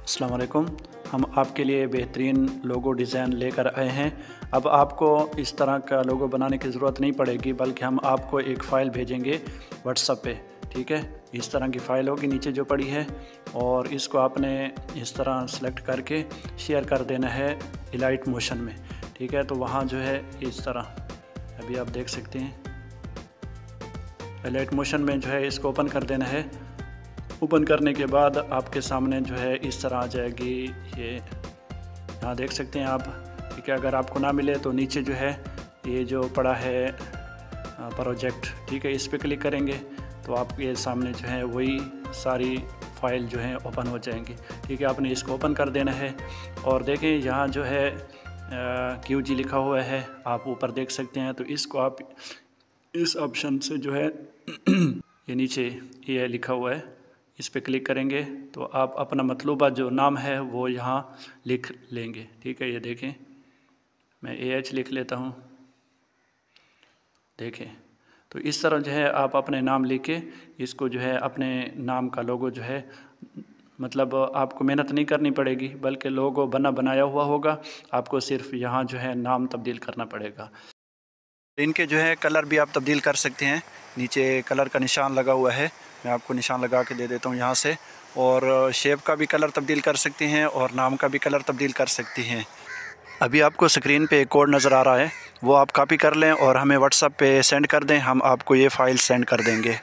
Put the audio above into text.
अस्सलाम वालेकुम। हम आपके लिए बेहतरीन लोगो डिज़ाइन लेकर आए हैं। अब आपको इस तरह का लोगो बनाने की ज़रूरत नहीं पड़ेगी, बल्कि हम आपको एक फ़ाइल भेजेंगे व्हाट्सएप पे। ठीक है, इस तरह की फ़ाइल होगी नीचे जो पड़ी है, और इसको आपने इस तरह सेलेक्ट करके शेयर कर देना है इलाइट मोशन में। ठीक है, तो वहाँ जो है इस तरह अभी आप देख सकते हैं इलाइट मोशन में जो है इसको ओपन कर देना है। ओपन करने के बाद आपके सामने जो है इस तरह आ जाएगी। ये यहाँ देख सकते हैं आप। ठीक है, अगर आपको ना मिले तो नीचे जो है ये जो पड़ा है प्रोजेक्ट, ठीक है, इस पर क्लिक करेंगे तो आपके सामने जो है वही सारी फ़ाइल जो है ओपन हो जाएंगी। ठीक है, आपने इसको ओपन कर देना है और देखें यहाँ जो है QG लिखा हुआ है, आप ऊपर देख सकते हैं। तो इसको आप इस ऑप्शन से जो है ये नीचे ये लिखा हुआ है, इस पर क्लिक करेंगे तो आप अपना मतलूबा जो नाम है वो यहाँ लिख लेंगे। ठीक है, ये देखें, मैं AH लिख लेता हूँ। देखें, तो इस तरह जो है आप अपने नाम लिख के इसको जो है अपने नाम का लोगो जो है, मतलब आपको मेहनत नहीं करनी पड़ेगी, बल्कि लोगो बनाया हुआ होगा। आपको सिर्फ यहाँ जो है नाम तब्दील करना पड़ेगा। इनके जो है कलर भी आप तब्दील कर सकते हैं। नीचे कलर का निशान लगा हुआ है, मैं आपको निशान लगा के दे देता हूँ यहाँ से। और शेप का भी कलर तब्दील कर सकते हैं और नाम का भी कलर तब्दील कर सकती हैं। अभी आपको स्क्रीन पे एक कोड नज़र आ रहा है, वो आप कॉपी कर लें और हमें व्हाट्सएप पे सेंड कर दें, हम आपको ये फ़ाइल सेंड कर देंगे।